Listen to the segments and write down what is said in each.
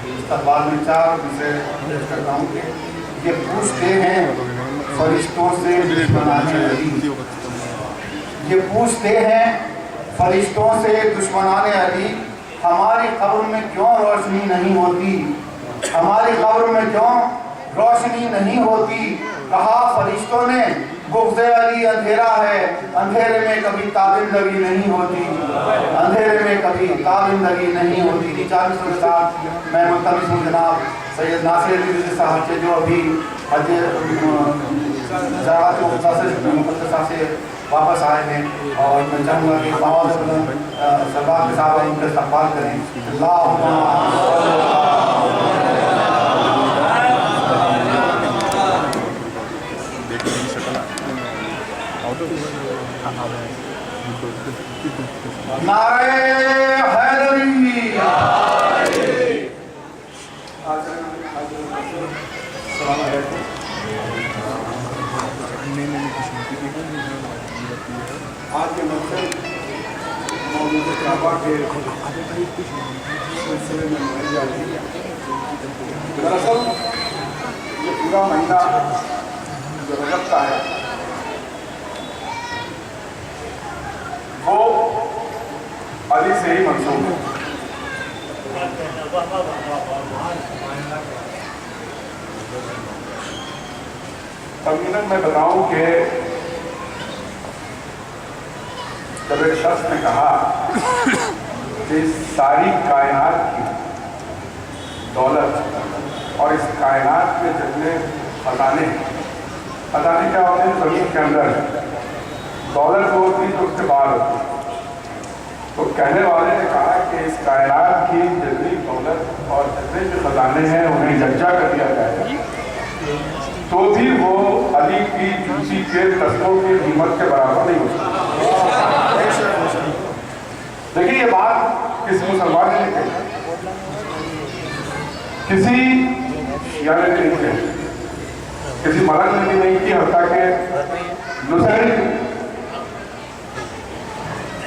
استقبال میں 4 وشے پیش کرتا ہوں کہ یہ پوچھتے ہیں فرشتوں سے دشمنان علی، یہ پوچھتے ہیں فرشتوں سے دشمنان علی، ہماری قبر میں کیوں روشنی نہیں ہوتی، ہماری قبر میں کیوں روشنی نہیں ہوتی؟ کہا فرشتوں نے بغض علی اندھیرا ہے، اندھیرے میں کبھی تابندگی نہیں ہوتی، اندھیرے میں کبھی تابندگی نہیں ہوتی۔ 40 کے ساتھ میں ملتمس ہوں جناب سید ناصر علی صاحب سے جو ابھی حج زراعت مقدسہ سے واپس آئے ہیں، اور میں چاہوں گا کہ باوجہ بلند سربراہ کے صاحب ان کا استقبال کریں۔ نعرہ حیدری، السلام علیکم۔ آج کے مقصد موجود کعبہ کے سلسلے میں مہیا ہے۔ دراصل یہ پورا مہینہ جو رجب کا ہے وہ علی سے ہی منسوب ہے۔ تقریباً میں بتاؤں کہ جب ایک شخص نے کہا کہ اس ساری کائنات کی دولت اور اس کائنات کے جتنے خزانے کیا ہوتے ہیں زمین کے اندر، دولت وہ ہوتی تو اس کے باہر ہوتی، تو کہنے والے نے کہا کہ اس کائنات کی جتنی دولت اور جتنے بھی خزانے ہیں انہیں یکجا کر دیا جائے تو بھی وہ علی کی جوتی کے تسبوں کی قیمت کے برابر نہیں ہو سکتی۔ دیکھیے یہ بات کسی مسلمان نے نہیں کہی، کسی شیعہ نے نہیں کہی، کسی مرد نے بھی نہیں کی، حتیٰ کہ نصیری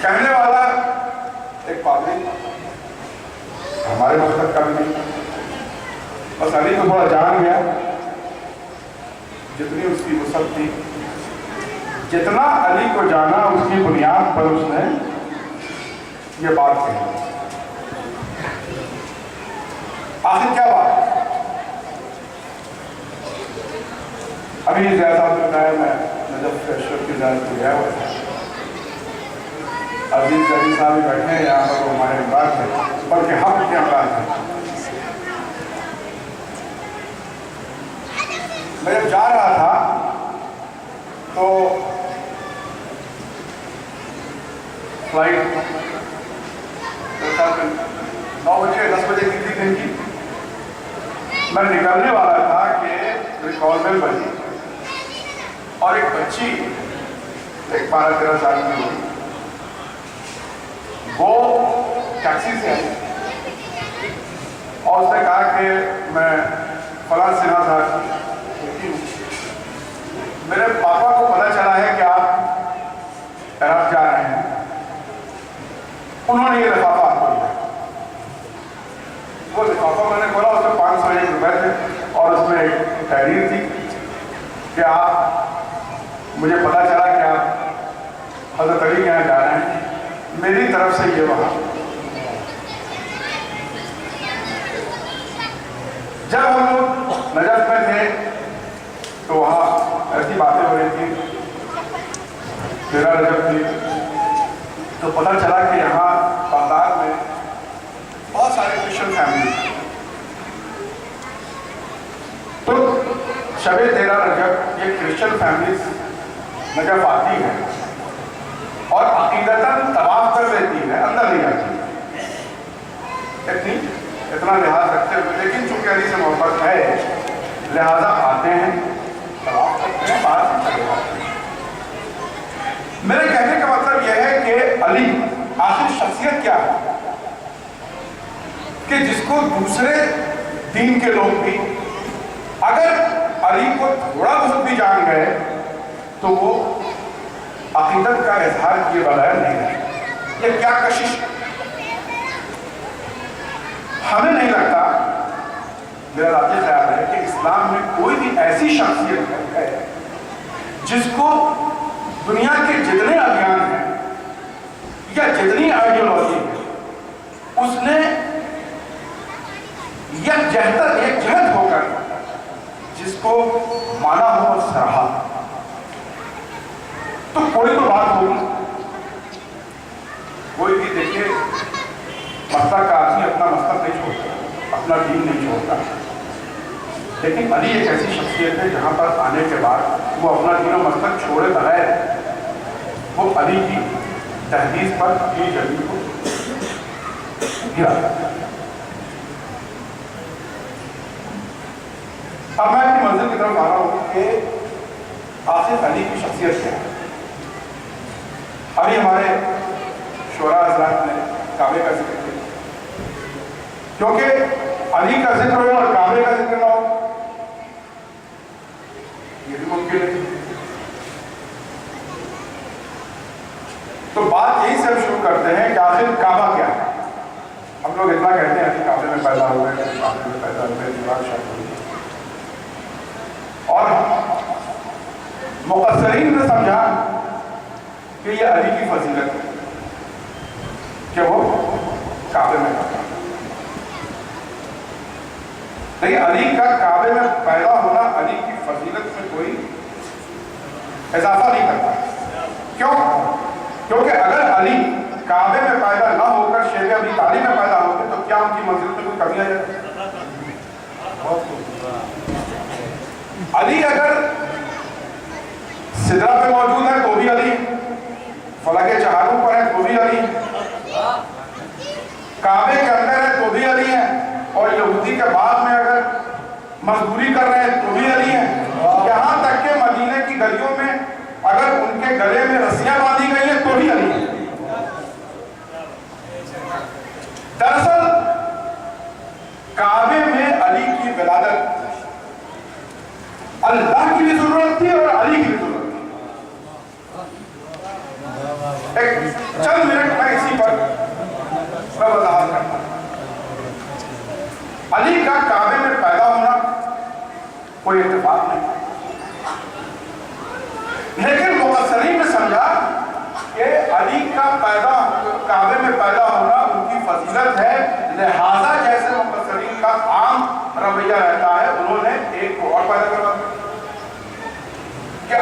کہنے والا ایک پادری ہمارے مذہب کا بھی نہیں، بس علی کو تھوڑا جان گیا، جتنی اس کی وسعت تھی، جتنا علی کو جانا اس کی بنیاد پر اس نے یہ بات کہی۔ آخر کیا بات ہے؟ ابھی زیادہ صاحب نے بتایا، میں جب فیشور کی زیادت کو گیا ہوا تھا، عزیز علی صاحب بھی بیٹھے ہیں یہاں پر، وہ ہمارے امراض ہیں بلکہ ہم کے امراض ہیں۔ میں جب جا رہا تھا تو فلائٹ 9 بجے 10 بجے کی تھی دن کی، میں نکلنے والا تھا کہ میری کال بیل بجی اور ایک بچی 12-13 سال کی ہوئی، وہ ٹیکسی سے آئی اور اس نے کہا کہ میں فلاں سنا تھا، میرے پاپا کو پتہ چلا ہے کہ آپ عراق جا رہے ہیں، انہوں نے یہ لفافہ آپ کو دیا۔ وہ لفافہ میں نے کھولا، اس میں 501 روپے تھے اور اس میں ایک تحریر تھی کہ آپ، مجھے پتہ چلا کہ آپ حضرت علی کے یہاں جا رہے ہیں، میری طرف سے یہ وہاں۔ جب ہم لوگ نجف میں تھے تو وہاں ایسی باتیں ہو رہی تھی، 13 رجب تھی، تو پتہ چلا کہ یہاں بغداد میں بہت سارے کرسچن فیملی، تو شب 13 رجب یہ کرسچن فیملیز نجف آتی ہے اور عقیدتاً طواف کر لیتی ہے، اندر نہیں جاتی، اتنا لحاظ رکھتے ہوئے، لیکن چونکہ علی سے محبت ہے لہذا آتے ہیں، طواف کرتے ہیں، باہر سے چلے جاتے ہیں۔ میرے کہنے کا مطلب یہ ہے کہ علی آخر شخصیت کیا ہے کہ جس کو دوسرے دین کے لوگ بھی اگر علی کو تھوڑا بہت بھی جان گئے تو وہ عقیدت کا اظہار کیے بغیر نہیں رہے۔ یہ کیا کشش؟ ہمیں نہیں لگتا میرا ذاتی خیال ہے کہ اسلام میں کوئی بھی ایسی شخصیت ہے جس کو دنیا کے جتنے ادیان ہیں یا جتنی آئیڈیالوجی ہے اس نے یکجہت ہو کر جس کو مانا ہو اور سراہا، تو کوئی تو بات ہوگی. کوئی بھی دیکھیے مسلک کا آدمی اپنا مسلک نہیں چھوڑتا، اپنا دین نہیں چھوڑتا، لیکن علی ایک ایسی شخصیت ہے جہاں پر آنے کے بعد وہ اپنا دین و مسلک چھوڑے بغیر وہ علی کی تحدیث پر اپنی جگہ کو گرا. اب میں اپنی منزل کی طرف آ رہا ہوں کہ آخر علی کی شخصیت کیا ہے. ابھی ہمارے شعراء حضرات نے کعبے کا ذکر کیا، کیونکہ علی کا ذکر ہو اور کعبے کا ذکر نہ ہو یہ بھی ممکن ہے. تو بات یہی سے ہم شروع کرتے ہیں کہ آخر کعبہ کیا ہے. ہم لوگ اتنا کہتے ہیں کہ کعبے میں پیدا ہوئے ہیں، کعبے میں پیدا ہوئے دیوار شاید ہوئی، اور مفسرین نے سمجھا کہ یہ علی کی فضیلت ہے کہ وہ کعبے میں پیدا. لیکن علی کا کعبے میں پیدا ہونا علی کی فضیلت میں کوئی اضافہ نہیں کرتا. کیوں؟ کیونکہ اگر علی کعبے میں پیدا نہ ہو کر شیخ ابی طالب میں پیدا ہوتے تو کیا ان کی منزل میں کوئی کمی آ جاتی؟ علی اگر سدرہ پہ موجود ہے تو بھی علی، فلک چہاروں پر ہے تو بھی علی، کعبے کے اندر ہے تو بھی علی ہے، اور یہودی کے بعد میں اگر مزدوری کر رہے ہیں تو بھی علی ہے. یہاں تک کہ مدینے کی گلیوں میں اگر ان کے گلے میں رسیاں باندھی گئی ہیں تو بھی علی ہے. دراصل کعبے میں علی کی ولادت اللہ کی بھی ضرورت تھی اور علی کی بھی ضرورت تھی. ایک چند منٹ میں اسی پر میں وضاحت کرتا ہوں. علی کا کعبے میں پیدا ہونا کوئی اتفاق نہیں، لیکن مفسرین نے سمجھا کہ علی کا کعبے میں پیدا ہونا ان کی فضیلت ہے، لہذا جیسے مفسرین کا عام رویہ رہتا ہے انہوں نے ایک کو اور پیدا کروا دیا کہ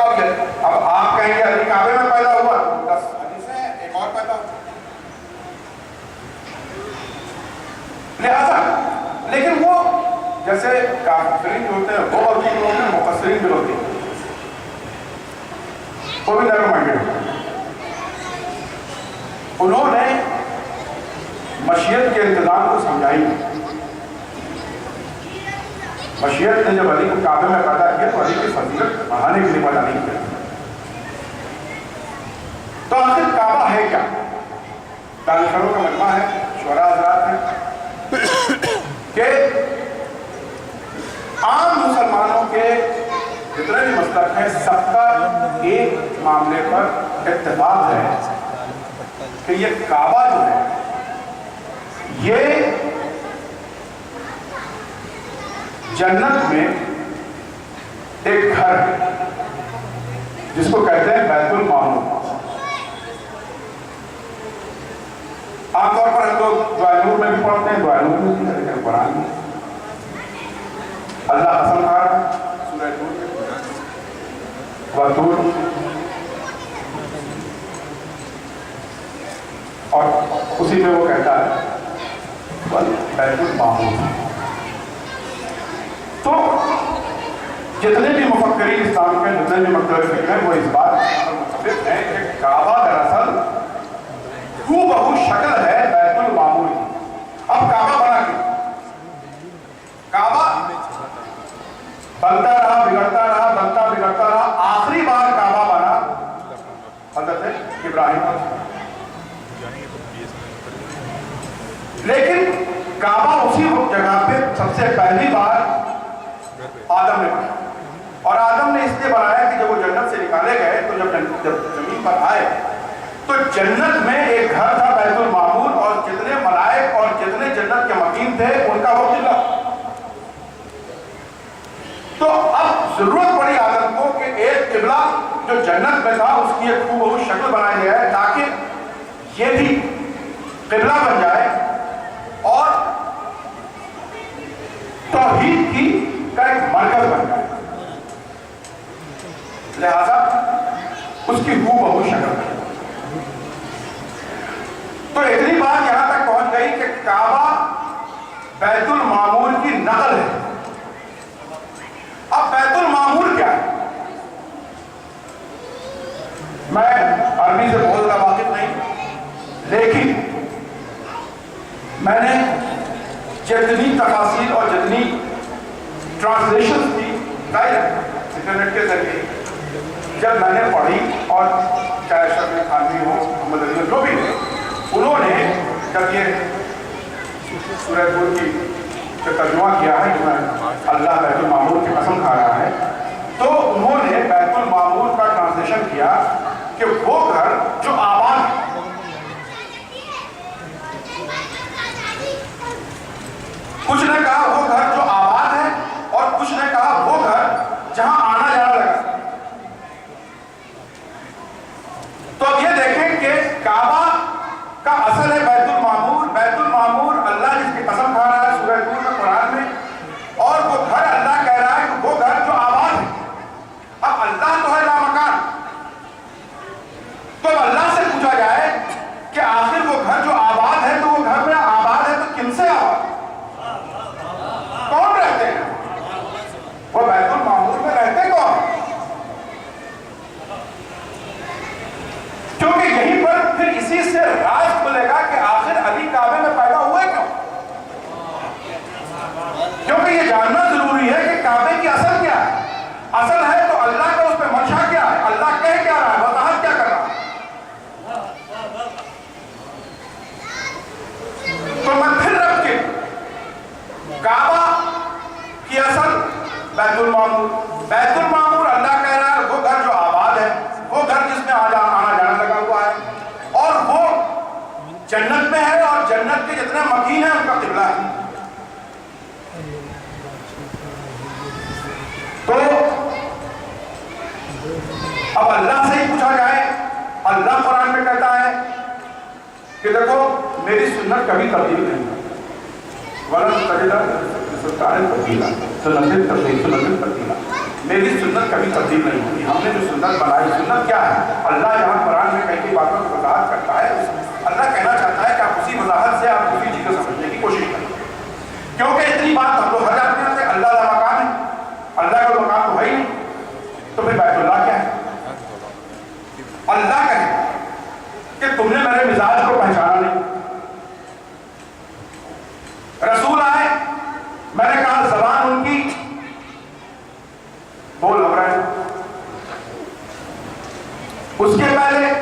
اب آپ کہیں گے علی کعبے میں پیدا ہوا، 10 حدیثیں ہیں، ایک اور پیدا ہوا. لہذا لیکن وہ جیسے کافرین جو ہوتے ہیں وہ ہوتی ہیں، ہوتے ہیں مفسرین بھی ہوتی ہیں، وہ بھی نیرو مائنڈڈ ہوتے ہیں. انہوں نے مشیت کے انتظام کو سمجھائی. مشیت نے جب علی کو کعبے میں پیدا کیا تو علی کی فضیلت بڑھانے کے لیے پیدا نہیں کیا. تو آخر کعبہ ہے کیا؟ دانشوروں کا مجمع ہے، شعراء حضرات ہیں کہ عام مسلمانوں کے جتنے بھی مسلک ہیں سب کا ایک معاملے پر اتفاق ہے کہ یہ کعبہ جو ہے یہ جنت میں ایک گھر ہے جس کو کہتے ہیں بیت المعمور. عام طور پر ہم لوگ دعائے نور میں بھی پڑھتے ہیں، دعائے نور میں بھی، لیکن قرآن میں اللہ قسم کھا رہا ہے سورہ طور اور اسی میں وہ کہتا ہے بیت المعمور. تو جتنے بھی مفکرین اسلام کے جتنے بھی مکتب فکر ہیں وہ اس بات پر متفق ہیں کہ کعبہ دراصل ہو بہو شکل ہے بیت المعمور کی. اب کعبہ بنا کیوں؟ کعبہ بنتا رہا، بگڑتا رہا، بنتا بگڑتا رہا، آخری بار کعبہ بنا حضرت ابراہیم. لیکن کعبہ اسی جگہ پہ سب سے پہلی بار آدم نے بنایا، اور آدم نے اس لیے بنایا کہ جب وہ جنت سے نکالے گئے تو جب زمین پر آئے تو جنت میں ایک گھر تھا بیت المعمور، اور جتنے ملائک اور جتنے جنت کے مقیم تھے ان کا وہ قبلہ. ضرورت پڑی آدم کو کہ ایک قبلہ جو جنت میں تھا اس کی ایک خوبصورت شکل بنائی جائے تاکہ یہ بھی قبلہ بن جائے اور توحید کی کا ایک مرکز بن جائے. لہذا اس کی خوبصورت شکل بنائی. تو اتنی بات یہاں تک پہنچ گئی کہ کعبہ بیت المعمور کی نقل ہے. اب بیت المعمور کیا ہے؟ میں عربی سے بہت زیادہ واقف نہیں، لیکن میں نے جتنی تفاصیل اور جتنی ٹرانسلیشن تھی انٹرنیٹ کے ذریعے جب میں نے پڑھی، اور چاہے شرف خانوی ہو محمد علی جو بھی ہے، انہوں نے جب یہ سورہ طور کی جو ترجمہ کیا ہے کہ اللہ بیت المعمور کی قسم کھا رہا ہے، تو انہوں نے بیت المعمور کا ٹرانسلیشن کیا کہ وہ گھر جو آباد ہے. کچھ نے کہا وہ گھر جو آباد ہے اور کچھ نے کہا وہ گھر جہاں آنا جانا لگا. تو اب یہ دیکھیں کہ کعبہ کا اصل ہے بیت المعمور. بیت المعمور اللہ جس کی قسم کھا رہا ہے سورہ طور میں قرآن میں، اور وہ گھر اللہ کہہ رہا ہے کہ وہ گھر جو آباد ہے. اب اللہ تو ہے لامکان، تو اب اللہ سے پوچھا جائے کہ آخر وہ گھر جو آباد ہے تو وہ گھر میں آباد ہے تو کن سے آباد ہے؟ کون رہتے ہیں وہ بیت المعمور میں؟ رہتے کون؟ کیونکہ یہیں پر پھر اسی سے راز کھلے گا کہ آخر علی کعبے میں پیدا ہوئے کیوں. کیونکہ یہ جاننا ضروری ہے کہ کعبے کی اصل کیا ہے. اصل ہے تو اللہ کا اس پہ منشا کیا ہے، اللہ کہہ کیا رہا ہے، وضاحت کیا کر رہا ہے. تو میں پھر رکھ کے کعبہ کی اصل بیت المعمور. بیت المعمور اللہ کہہ رہا ہے وہ گھر جو آباد ہے، وہ گھر جس میں آنا جانا لگا ہوا ہے، اور وہ جنت میں ہے، اور جنت کے جتنے مکین ہیں ان کا قبلہ ہے. تو اب اللہ سے ہی پوچھا جائے. اللہ قرآن میں کہتا ہے کہ دیکھو میری سنت کبھی تبدیل نہیں ہوئی. وَلَن تَجِدَ لِسُلْطَانٍ تَبْدِيلًا. سنت تبدیلا، میری سنت کبھی تبدیل نہیں ہوئی. ہم نے جو سنت بنائی، سنت کیا ہے؟ اللہ یہاں قرآن میں کئی باتوں کی وضاحت کرتا ہے. اللہ کہنا چاہتا ہے کہ آپ اسی وضاحت سے آپ اسی چیز کو سمجھنے کی کوشش کریں. کیونکہ اتنی بات ہم لوگ ہر جاتے ہیں کہ اللہ کا مقام ہے، اللہ کا مقام تو ہے ہی نہیں، تو پھر بیت اللہ کیا ہے؟ اللہ کہے کہ تم نے میرے مزاج کو پہچانا نہیں. رسول آئے، میں نے کہا زبان ان کی بول ہو رہا ہے. اس کے پہلے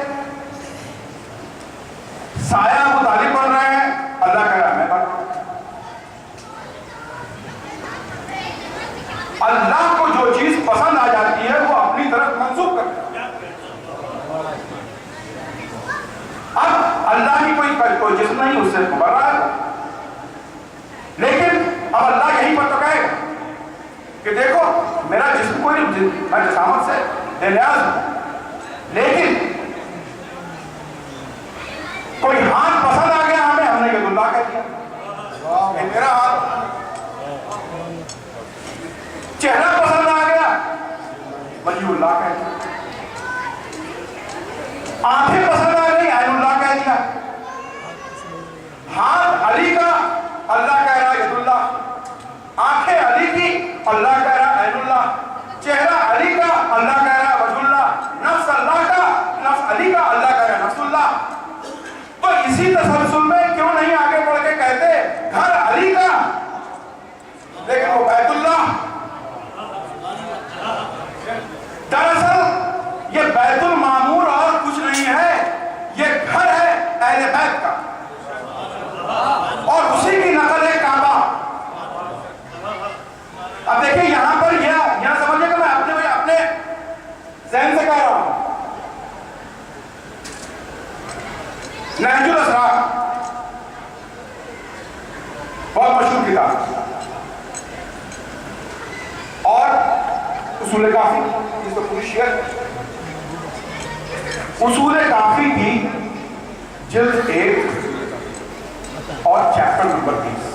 سایہ ابو طالب پڑھ رہے ہیں، اللہ کہہ رہا ہے میں پڑھ رہا ہوں. اللہ کو جو چیز پسند آ جاتی ہے وہ اپنی طرف منسوخ کرتا ہے. اب اللہ کی کوئی جسم نہیں اس سے بڑھ رہا ہے، لیکن اب اللہ یہیں پر تو کہے گا کہ دیکھو میرا جسم کوئی نہیں، میں جسامت سے بے نیاز ہوں، لیکن کوئی ہاتھ پسند آ گیا ہمیں، ہم نے ید اللہ کہہ دیا کہ میرا ہاتھ. چہرہ پسند آ گیا، ولی اللہ کہہ دیا. آنکھیں پسند آ گئی، عین اللہ کہہ دیا. ہاتھ علی کا، اللہ کہہ رہا ید اللہ. آنکھیں علی کی، اللہ کہہ رہا عین اللہ. چہرہ علی کا، اللہ کہہ رہا وجہ اللہ. نفس اللہ کا، نفس علی کا، اللہ کہہ رہا نفس اللہ. تو اسی تسلسل میں کیوں نہیں آگے بڑھ کے کہتے گھر علی کا لیکن وہ بیت اللہ. دراصل یہ بیت المعمور اور کچھ نہیں ہے، یہ گھر ہے اہل بیت کا، اور اسی کی نقل ہے کعبہ. اب دیکھیں یہاں اصول کافی جس کو پوری شیعت، اصول کافی کی جلد 1 اور چیپٹر نمبر 20.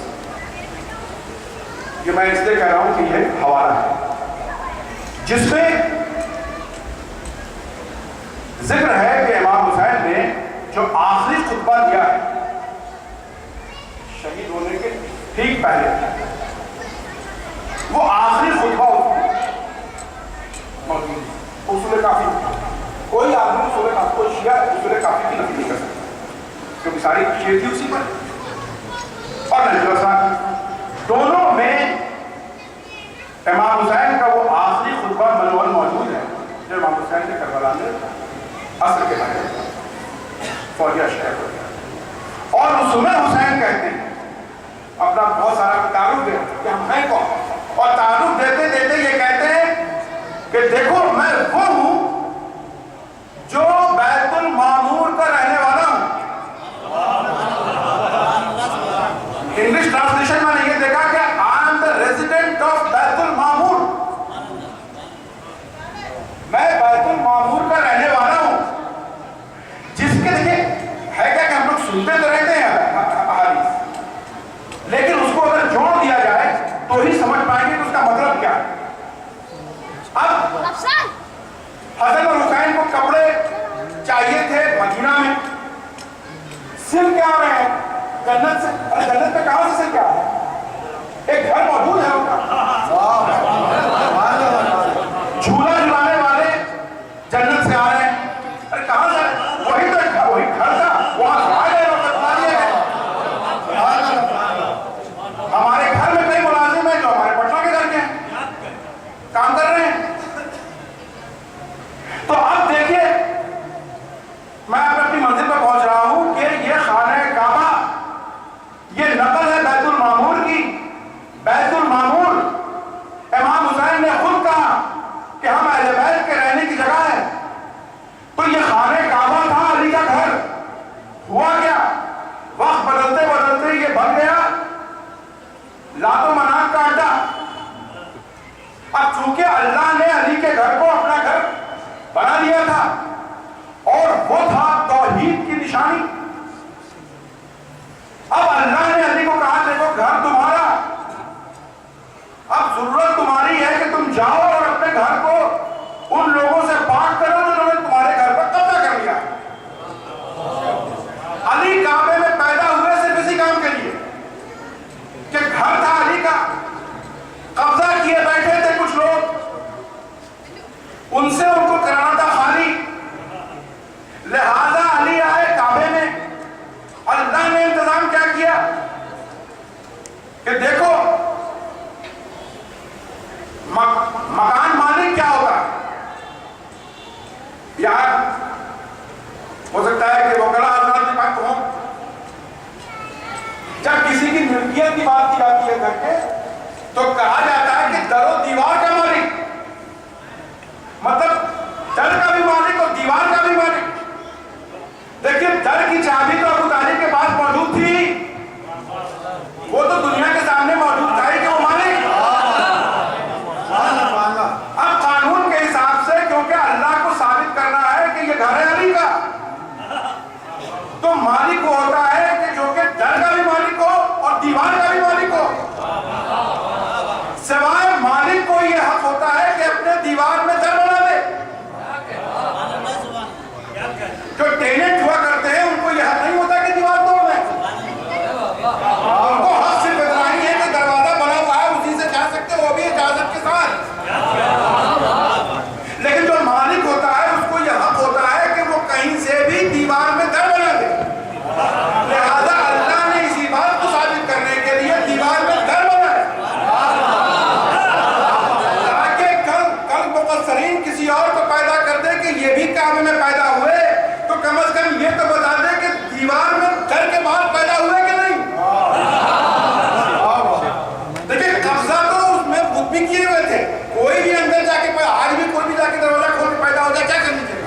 یہ میں اس لیے کہہ رہا ہوں کہ یہ حوالہ ہے جس میں ذکر ہے کہ امام حسین نے جو آخری خطبہ دیا ہے شہید ہونے کے ٹھیک پہلے، وہ آخری خطبہ اصول کافی. کوئی آدمی اصول کافی، کوئی شیعہ اصول کافی کی نفی نہیں کر سکتا کیونکہ ساری شیعہ تھی اسی پر. اور نجل اسرار دونوں میں امام حسین کا وہ آخری خطبہ منول موجود ہے جو امام حسین نے کربلا میں عصر کے بعد فوجیہ شہر ہو گیا. اور رسول حسین کہتے ہیں اپنا بہت سارا تعارف دے کہ ہم ہیں کون، اور تعارف دیتے دیتے یہ کہتے ہیں کہ دیکھو میں وہ ہوں جو بیت المعمور کا رہنے والا ہوں. انگلش ٹرانسلیشن میں نے یہ دیکھا کہ I am the resident of بیت المعمور. میں بیت المعمور کا رہنے والا ہوں، جس کے دیکھیں ہے کیا کہ ہم لوگ سنتے تو رہتے ہیں احادیث، لیکن اس کو اگر جوڑ دیا جائے تو ہی سمجھ پائیں گے کہ اس کا مطلب کیا ہے. اب حسن اور حسین کو کپڑے چاہیے تھے مدینہ میں، سل کیا رہے ہیں جنت سے. جنت میں کہاں سے سل کیا ہے؟ ایک گھر موجود ہے ان کا. جھولا جھلانے والے جنت سے آ رہے ہیں. ارے کہاں سے؟ وہی تو وہی گھر تھا، وہاں سے آ گئے اور بتا دیا گیا. ہمارے گھر میں کئی ملازم ہیں جو ہمارے پٹنہ کے گھر کے ہیں، کام کر رہے ہیں. تو اب دیکھیے میں اپنی منزل پر پہنچ رہا ہوں کہ یہ خانہ کعبہ یہ نقل ہے بیت المعمور کی. بیت المعمور امام حسین نے خود کہا کہ ہم اہل بیت کے رہنے کی جگہ ہے. تو یہ خانہ کعبہ تھا علی کا گھر. ہوا کیا؟ وقت بدلتے بدلتے یہ بن گیا لات و منات کا اڈا. اب چونکہ اللہ نے علی کے گھر کو اپنا گھر بنا دیا تھا اور وہ تھا توحید کی نشانی. اب اللہ نے علی کو کہا دیکھو گھر تمہارا، اب ضرورت تمہاری ہے کہ تم جاؤ اور اپنے گھر کو ان لوگوں سے پاک کرو جنہوں نے تمہارے گھر پر قبضہ کر لیا. علی کعبے میں پیدا ہوئے صرف اسی کام کے لیے کہ گھر تھا علی کا، قبضہ کیے بیٹھے تھے کچھ لوگ، ان سے ان کو کرانا تھا خالی. لہذا علی آئے کعبے میں. اللہ نے انتظام کیا کیا کہ دیکھو مکان مالک کیا ہوگا. یہاں ہو سکتا ہے کہ وکلا حضرات کے پاس ہوں، جب کسی کی ملکیت کی بات کی جاتی ہے گھر کے تو کہا جاتا ہے کہ در و دیوار کا مالک، مطلب در کا بھی مالک اور دیوار کا بھی مالک. دیکھیں در کی چابی تو ابو طالب کے پاس موجود تھی، وہ تو دنیا کے سامنے موجود تھا کہ وہ مالک. اب قانون کے حساب سے کیونکہ اللہ کو ثابت کرنا ہے کہ یہ گھر ہے علی کا، تو مالک وہ ہوتا ہے کہ جو کہ در کا بھی مالک ہو اور دیوار کا بھی مالک ہو. سوائے مالک کو یہ حق ہوتا ہے کہ اپنے دیوار میں در بنا دے. جو ٹیننٹ ہوا کرتے ہیں ان کو یہ حق نہیں ہوتا کہ دیوار توڑ دیں. ان کو حق صرف اتنا ہی ہے کہ دروازہ بنا ہوا ہے اسی سے جا سکتے، وہ بھی اجازت کے ساتھ. لیکن جو مالک ہوتا ہے اس کو یہ حق ہوتا ہے کہ وہ کہیں سے بھی دیوار میں در بنا دے. لہذا اللہ نے اسی بات کو ثابت کرنے کے لیے دیوار میں در بنایا تاکہ کل مقصرین کسی اور کو پیدا کر دے کہ یہ بھی کعبے میں پیدا ہوئے تو کم از کم یہ تو بتا دے کہ دیوار میں در کے باہر پیدا ہوئے کہ نہیں. دیکھیں قبضہ تو اس میں خود بھی کیے ہوئے تھے، کوئی بھی اندر جا کے آج بھی کوئی بھی جا کے دروازہ کھول کے پیدا ہو جائے کیا کرنی چاہیے.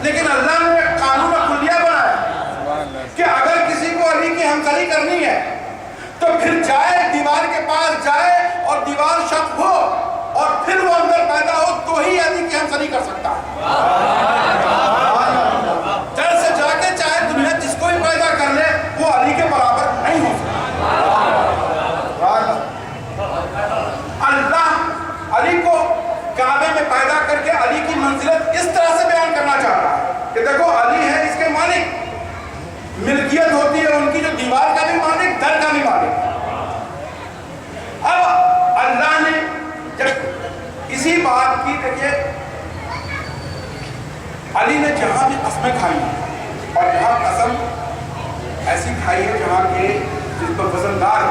لیکن اللہ نے قانون کلیہ بنایا کہ اگر کسی کو علی کی ہمسری کرنی ہے تو پھر جائے دیوار کے پاس جائے اور دیوار شق ہو اور پھر وہ اندر پیدا ہو کر سکتا. جلد سے جا کے چاہے دنیا جس کو بھی پیدا کر لے وہ علی کے برابر نہیں ہو سکتا. اللہ علی کو کعبے میں پیدا کر کے علی کی منزلت اس طرح سے بیان کرنا چاہ رہا ہے کہ دیکھو علی ہے اس کے مالک, ملکیت ہوتی ہے ان کی جو دیوار کا بھی مالک, در کا بھی مالک. اب اللہ نے جب اسی بات کی دیکھیے علی نے جہاں بھی قسمیں کھائی اور جہاں قسم ایسی کھائی ہے جہاں کے جس پر وزندار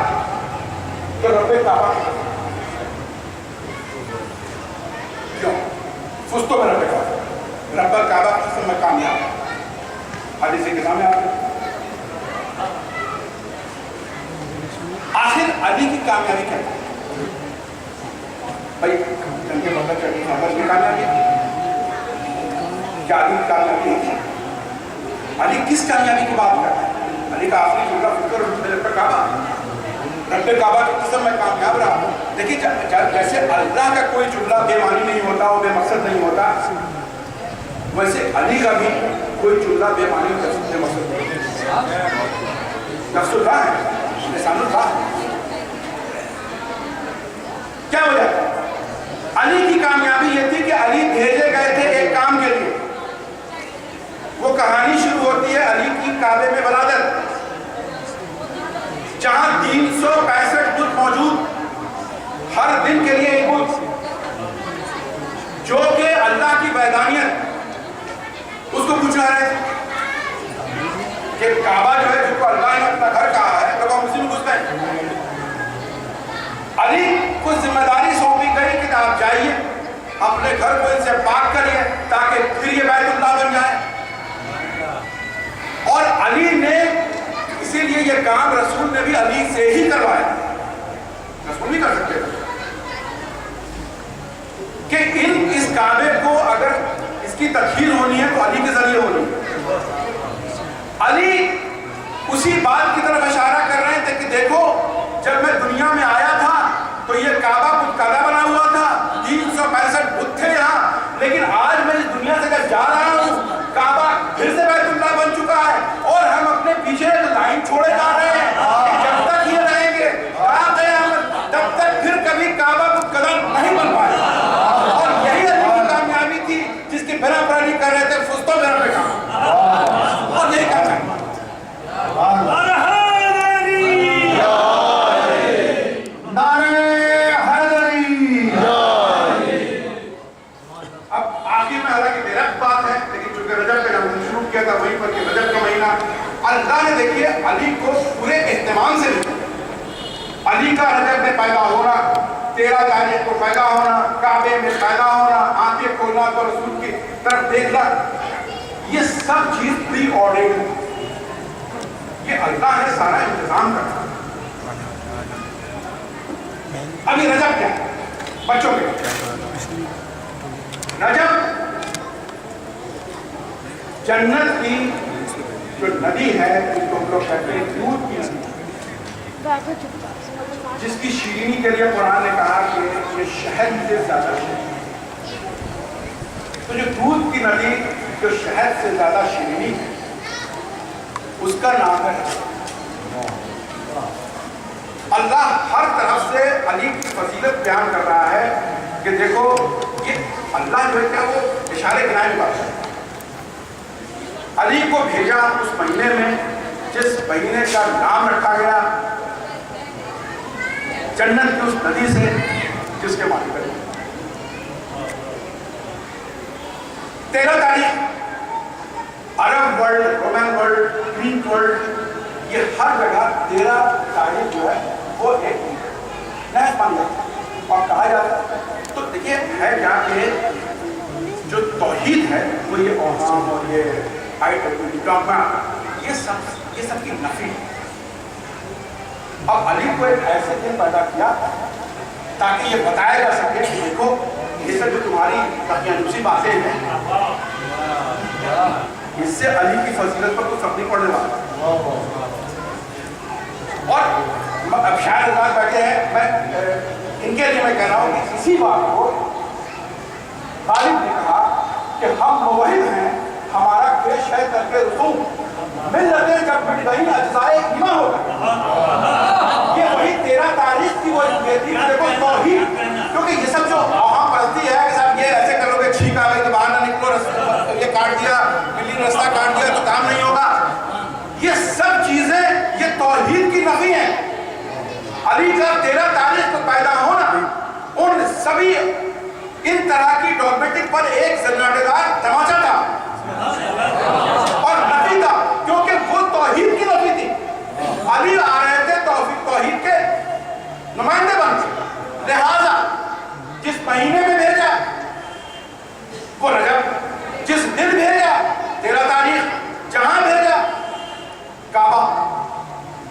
تو رب کعبہ کیوں فستوں میں رب کعبہ, رب کعبہ قسم میں کامیاب حدیث کے سامنے آ گئے. آخر علی کی کامیابی کیا ہے بھائی؟ جنگ بدر چڑھی خبر کی کامیابی کیا علی کی کامیابی ہے؟ علی کس کامیابی کی بات کر رہا ہے؟ علی کا آخری جملہ فکر رب کعبہ, رب کعبہ کی قسم میں کامیاب رہا. دیکھیے جیسے اللہ کا کوئی جملہ بے معنی نہیں ہوتا, وہ بے مقصد نہیں ہوتا, ویسے علی کا بھی کوئی جملہ بے معنی بے مقصد نہیں ہوتا. نفس اللہ ہے, لسان اللہ. کیا وجہ؟ علی کی کامیابی یہ تھی کہ علی بھیجے گئے تھے ایک کام کے لیے. وہ کہانی شروع ہوتی ہے علی کی کعبے میں ولادت, جہاں 365 بت موجود, ہر دن کے لیے ایک بت, جو کہ اللہ کی وحدانیت اس کو پوچھا ہے کہ کعبہ جو ہے جس کو اللہ نے اپنا گھر کہا ہے تو وہ مسلم گھستے ہیں. علی کو ذمہ داری سونپی گئی کہ آپ جائیے اپنے گھر کو ان سے پاک کریے تاکہ پھر یہ بیت اللہ بن جائے. اور علی نے اسی لیے یہ کام رسول نے بھی علی سے ہی کروایا. رسول نہیں کر سکتے کہ اس کعبے کو اگر اس کی تطہیر ہونی ہے تو علی کے ذریعے ہونی ہے. علی اسی بات کی طرف اشارہ کر رہے تھے کہ دیکھو جب میں دنیا میں آیا تھا تو یہ کعبہ بت کعبہ بنا ہوا تھا, 365 بت تھے یہاں, لیکن آج میں اس دنیا سے جب جا رہا ہوں کعبہ پھر سے بیت اللہ بن چکا ہے اور ہم اپنے پیچھے لائن چھوڑے جا رہے ہیں کہ جب تک یہ رہیں گے تب تک پھر کبھی کعبہ بت قدم نہیں بن پائے. اور یہی علی کی کامیابی تھی جس کی بنا برانی کر رہے تھے فستوں میں رب کعبہ, اور یہی کامیابی. وہیں پر کہ رجب کا مہینہ اللہ نے دیکھیے علی کو پورے اہتمام سے لیا. علی کا رجب میں پیدا ہونا, 13 تاریخ کو پیدا ہونا, کعبے میں پیدا ہونا, آنکھیں کھولنا تو رسول کی طرف دیکھنا, یہ سب چیز پری آرڈرڈ ہے. یہ اللہ نے سارا انتظام کرا. ابھی رجب کیا ہے بچوں کے رجب جنت کی جو ندی ہے جس کو ہم لوگ کہتے ہیں دودھ کی ندی, جس کی شیرینی کے لیے قرآن نے کہا کہ یہ شہد سے زیادہ شیرینی. تو جو دودھ کی ندی جو شہد سے زیادہ شیرینی ہے اس کا نام ہے. اللہ ہر طرف سے علی کی فضیلت بیان کر رہا ہے کہ دیکھو یہ اللہ جو ہے کیا وہ اشارے گنائے بات ہے. علی کو بھیجا اس مہینے میں جس مہینے کا نام رکھا گیا جنت کی اس ندی سے جس کے مالک ہے. 13 تاریخ Arab world, Roman world, Greek world, یہ ہر جگہ 13 تاریخ جو ہے وہ ایک نیا بن جاتا اور کہا جاتا ہے. تو دیکھیے ہے کیا کہ جو توحید ہے وہ یہ اوہام اور یہ یہ سب کی نفی. اب علی کو ایک ایسے دن پیدا کیا تاکہ یہ بتایا جا سکے کہ دیکھو یہ سب جو تمہاری تقیانوسی باتیں ہیں اس سے علی کی فضیلت پر کچھ فرق نہیں پڑنے والا. اور اب شاید حضرات بیٹھے ہیں, میں ان کے لیے میں کہہ رہا ہوں کہ اسی بات کو غالب نے کہا کہ ہم موحد ہیں، ہمارا کیش ہے ترک رسوم، ملتیں جب مٹ گئی اجزائے ایمان ہو گئے. یہ وہی 13 تاریخ کی وہ یہ تھی دیکھو توحید. کیونکہ یہ سب جو اوہام پرستی ہے کہ صاحب یہ ایسے کرو گے، چھینک آ گئی تو باہر نہ نکلو، یہ کاٹ دیا، بلی نے رستہ کاٹ دیا تو کام نہیں ہوگا، یہ سب چیزیں یہ توحید کی نفی ہیں. علی جب 13 تاریخ کو پیدا ہونا ان سبھی ان طرح کی ڈوگمیٹک پر ایک سناٹے دار تماچا تھا اور نفی تھا، کیونکہ وہ توحید کی نفی تھی. علی آ رہے تھے توحید کے نمائندے بن کے، لہذا جس مہینے میں بھیجا وہ رجب، جس دن بھیجا 13 تاریخ، جہاں بھیجا کعبہ.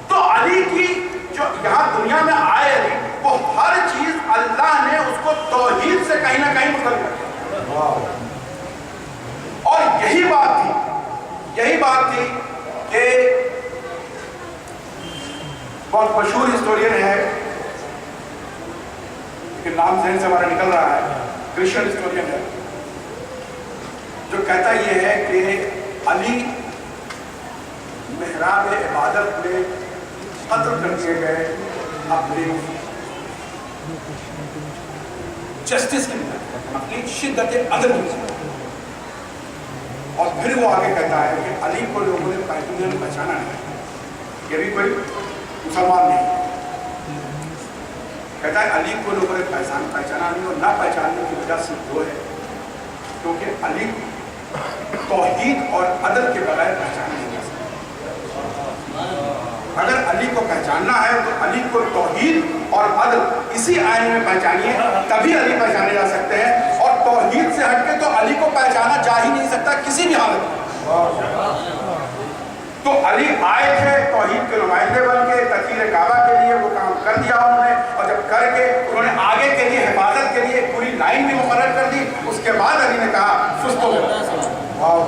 تو علی کی جو یہاں دنیا میں آئے علی، وہ ہر چیز اللہ نے اس کو توحید سے کہیں نہ کہیں مختلف کر دیا. اور یہی بات تھی کہ بہت مشہور ہسٹورین ہے کہ نام ذہن سے ہمارا نکل رہا ہے، کرسچن ہسٹورین ہے، جو کہتا یہ ہے کہ علی محراب عبادت میں قتل کر دیے گئے اپنے جسٹس کے لیے، اپنی شدت عدل. اور پھر وہ آگے کہتا ہے کہ علی کو لوگوں نے پہچانا نہیں، یہ بھی کوئی مسلمان نہیں. کہتا ہے علی کو لوگوں نے پہچانا نہیں، اور نہ پہچاننے کی وجہ صرف وہ ہے کیونکہ علی توحید اور عدل کے بغیر پہچانا نہیں جا سکتا. اگر علی کو پہچاننا ہے تو علی کو توحید اور عدل اسی آئین میں پہچانیے، تبھی علی پہچانے جا سکتے ہیں. اور توحید سے ہٹ کے تو علی کو پہچانا جا ہی نہیں سکتا کسی بھی حالت میں. تو علی آئے تھے توحید کے نمائندے بن کے، تطہیر کعبہ کے لیے وہ کام کر دیا انہوں نے، اور جب کر کے انہوں نے آگے کے لیے حفاظت کے لیے پوری لائن بھی مقرر کر دی. اس کے بعد علی نے کہا سست ہو گیا. آپ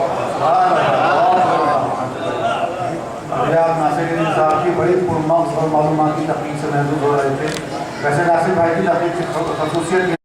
ناصر الدین صاحب کی بڑی پرمغز اور معلوماتی تقریر سے محظوظ ہو رہے تھے. ویسے ناصر بھائی کی تقریر کی خصوصیت